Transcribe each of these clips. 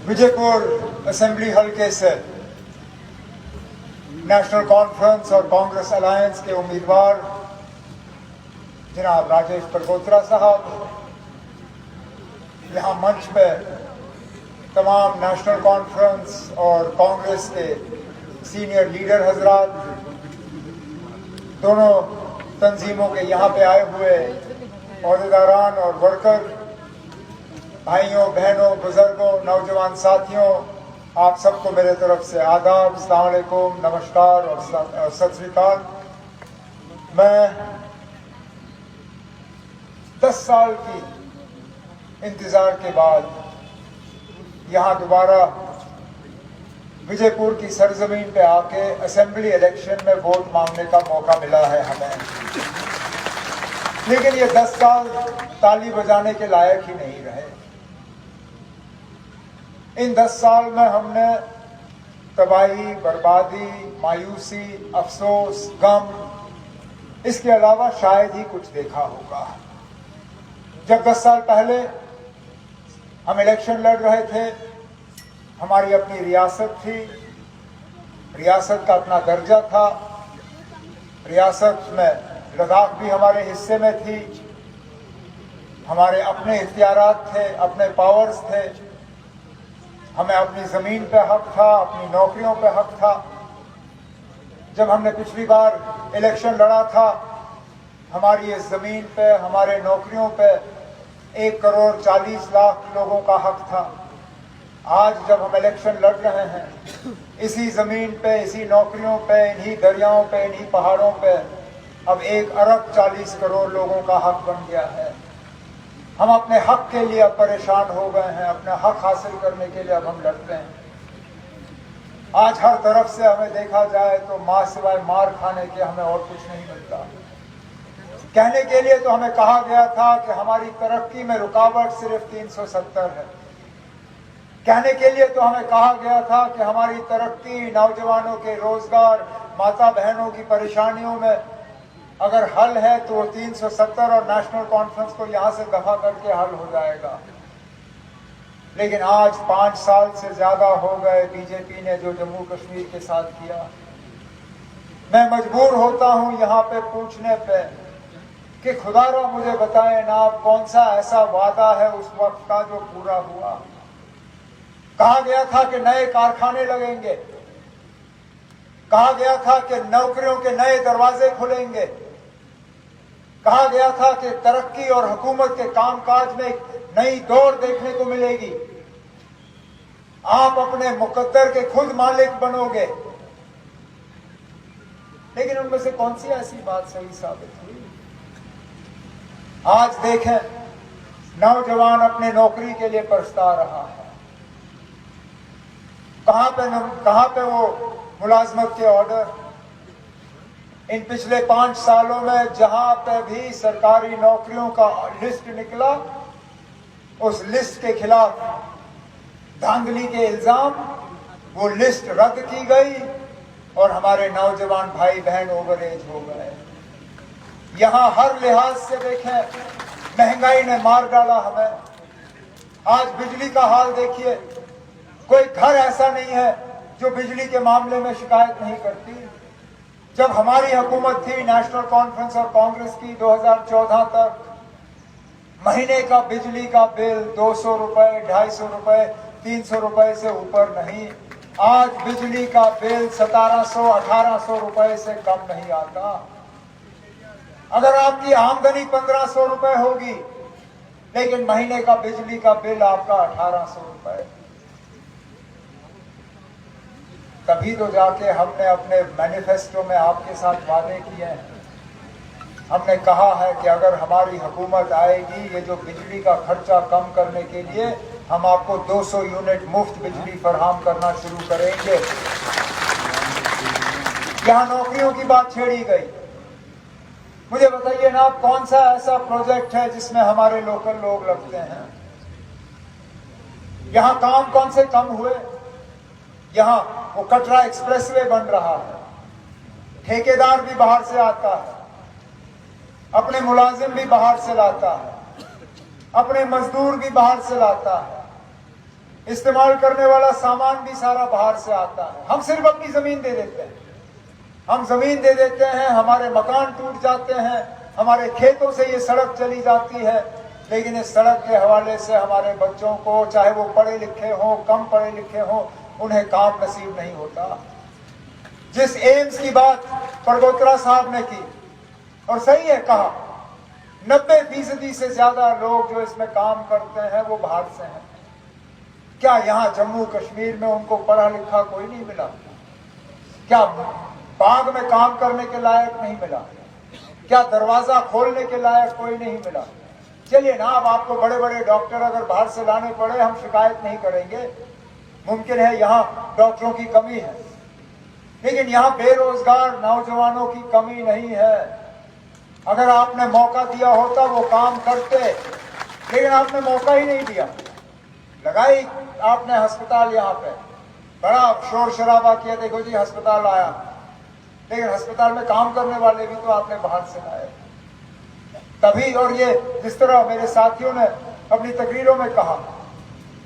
Vijaypur assembly हल्के से national conference और कांग्रेस अलायंस के उम्मीदवार जनाब राजेश परगोत्रा साहब, यहाँ मंच पे तमाम नेशनल कॉन्फ्रेंस और कांग्रेस के सीनियर लीडर हजरात, दोनों तंजीमों के यहाँ पे आए हुए ओहदेदारान और वर्कर, भाइयों बहनों बुजुर्गों नौजवान साथियों, आप सबको मेरे तरफ से आदाब, अस्सलाम वालेकुम, नमस्कार और सत श्री अकाल। मैं 10 साल की इंतजार के बाद यहाँ दोबारा विजयपुर की सरजमीन पे आके असेंबली इलेक्शन में वोट मांगने का मौका मिला है हमें, लेकिन ये 10 साल ताली बजाने के लायक ही नहीं रहे। इन 10 साल में हमने तबाही, बर्बादी, मायूसी, अफसोस, गम, इसके अलावा शायद ही कुछ देखा होगा। जब 10 साल पहले हम इलेक्शन लड़ रहे थे, हमारी अपनी रियासत थी, रियासत का अपना दर्जा था, रियासत में लद्दाख भी हमारे हिस्से में थी, हमारे अपने इख्तियारात थे, अपने पावर्स थे, हमें अपनी ज़मीन पे हक था, अपनी नौकरियों पे हक था। जब हमने पिछली बार इलेक्शन लड़ा था, हमारी इस ज़मीन पे, हमारे नौकरियों पे 1 करोड़ 40 लाख लोगों का हक था। आज जब हम इलेक्शन लड़ रहे हैं, इसी ज़मीन पे, इसी नौकरियों पे, इन्हीं दरियाओं पे, इन्हीं पहाड़ों पे अब 1 अरब 40 करोड़ लोगों का हक बन गया है। हम अपने हक के लिए अब परेशान हो गए हैं, अपने हक हासिल करने के लिए अब हम लड़ते हैं। आज हर तरफ से हमें देखा जाए तो मां सिवाय मार खाने के हमें और कुछ नहीं मिलता। कहने के लिए तो हमें कहा गया था कि हमारी तरक्की में रुकावट सिर्फ 370 है। कहने के लिए तो हमें कहा गया था कि हमारी तरक्की, नौजवानों के रोजगार, माता बहनों की परेशानियों में अगर हल है तो 370 और नेशनल कॉन्फ्रेंस को यहां से दफा करके हल हो जाएगा। लेकिन आज 5 साल से ज्यादा हो गए बीजेपी ने जो जम्मू कश्मीर के साथ किया। मैं मजबूर होता हूं यहाँ पे पूछने पे कि खुदारा मुझे बताएं ना, कौन सा ऐसा वादा है उस वक्त का जो पूरा हुआ। कहा गया था कि नए कारखाने लगेंगे, कहा गया था कि नौकरियों के नए दरवाजे खुलेंगे, कहा गया था कि तरक्की और हुकूमत के कामकाज में एक नई दौर देखने को मिलेगी, आप अपने मुकद्दर के खुद मालिक बनोगे। लेकिन उनमें से कौन सी ऐसी बात सही साबित हुई? आज देखें, नौजवान अपने नौकरी के लिए पछता रहा है। कहां पे वो मुलाजमत के ऑर्डर? इन पिछले 5 सालों में जहां पे भी सरकारी नौकरियों का लिस्ट निकला, उस लिस्ट के खिलाफ धांधली के इल्जाम, वो लिस्ट रद्द की गई और हमारे नौजवान भाई बहन ओवर एज हो गए। यहां हर लिहाज से देखें, महंगाई ने मार डाला हमें। आज बिजली का हाल देखिए, कोई घर ऐसा नहीं है जो बिजली के मामले में शिकायत नहीं करती। जब हमारी हुकूमत थी, नेशनल कॉन्फ्रेंस और कांग्रेस की, 2014 तक महीने का बिजली का बिल 200 रुपए, 250 रुपए, 300 रुपए से ऊपर नहीं। आज बिजली का बिल 1700, 1800 रुपए से कम नहीं आता। अगर आपकी आमदनी 1500 रुपए होगी, लेकिन महीने का बिजली का बिल आपका 1800 रुपए। तभी तो जाके हमने अपने मैनिफेस्टो में आपके साथ वादे किए हैं। हमने कहा है कि अगर हमारी हुकूमत आएगी, ये जो बिजली का खर्चा कम करने के लिए हम आपको 200 यूनिट मुफ्त बिजली फराहम करना शुरू करेंगे। यहाँ नौकरियों की बात छेड़ी गई। मुझे बताइए ना, कौन सा ऐसा प्रोजेक्ट है जिसमें हमारे लोकल लोग लगते हैं? यहाँ काम कौन से कम हुए? यहाँ वो कटरा एक्सप्रेसवे बन रहा है, ठेकेदार भी बाहर से आता है, अपने मुलाजिम भी बाहर से लाता है, अपने मजदूर भी बाहर से लाता है। इस्तेमाल करने वाला सामान भी सारा बाहर से आता है। हम सिर्फ अपनी जमीन दे देते हैं, हम जमीन दे देते हैं, हमारे मकान टूट जाते हैं, हमारे खेतों से ये सड़क चली जाती है, लेकिन इस सड़क के हवाले से हमारे बच्चों को, चाहे वो पढ़े लिखे हों, कम पढ़े लिखे हों, उन्हें काम नसीब नहीं होता। जिस एम्स की बात परगोत्रा साहब ने की, और सही है कहा, 90% से ज्यादा लोग जो इसमें काम करते हैं वो बाहर से हैं। क्या यहाँ जम्मू कश्मीर में उनको पढ़ा लिखा कोई नहीं मिला? क्या बाग में काम करने के लायक नहीं मिला? क्या दरवाजा खोलने के लायक कोई नहीं मिला? चलिए ना, अब आपको बड़े बड़े डॉक्टर अगर बाहर से लाने पड़े, हम शिकायत नहीं करेंगे। मुमकिन है यहाँ डॉक्टरों की कमी है, लेकिन यहाँ बेरोजगार नौजवानों की कमी नहीं है। अगर आपने मौका दिया होता वो काम करते, लेकिन आपने मौका ही नहीं दिया। लगाई आपने अस्पताल, यहाँ पे बड़ा शोर शराबा किया, देखो जी अस्पताल आया, लेकिन अस्पताल में काम करने वाले भी तो आपने बाहर से लाए तभी। और ये जिस तरह मेरे साथियों ने अपनी तकरीरों में कहा,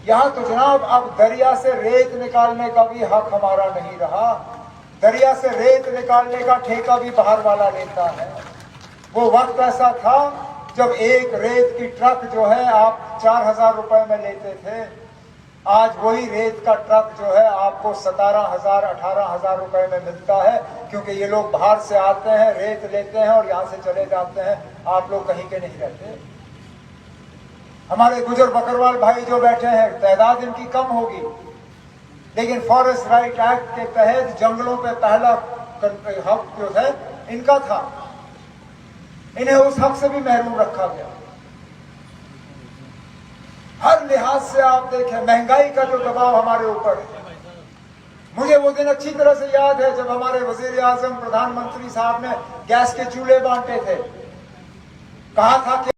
यहाँ तो जनाब अब दरिया से रेत निकालने का भी हक हमारा नहीं रहा। दरिया से रेत निकालने का ठेका भी बाहर वाला लेता है। वो वक्त ऐसा था जब एक रेत की ट्रक जो है आप 4,000 रुपए में लेते थे। आज वही रेत का ट्रक जो है आपको 17,000 18,000 रुपए में मिलता है, क्योंकि ये लोग बाहर से आते हैं, रेत लेते हैं और यहाँ से चले जाते हैं। आप लोग कहीं के नहीं रहते। हमारे गुजर बकरवाल भाई जो बैठे हैं, तादाद इनकी कम होगी, लेकिन फॉरेस्ट राइट एक्ट के तहत जंगलों पे पहला हक जो है इनका था, इन्हें उस हक से भी महरूम रखा गया। हर लिहाज से आप देखें, महंगाई का जो दबाव हमारे ऊपर है। मुझे वो दिन अच्छी तरह से याद है जब हमारे वजीर आजम प्रधानमंत्री साहब ने गैस के चूल्हे बांटे थे। कहा था कि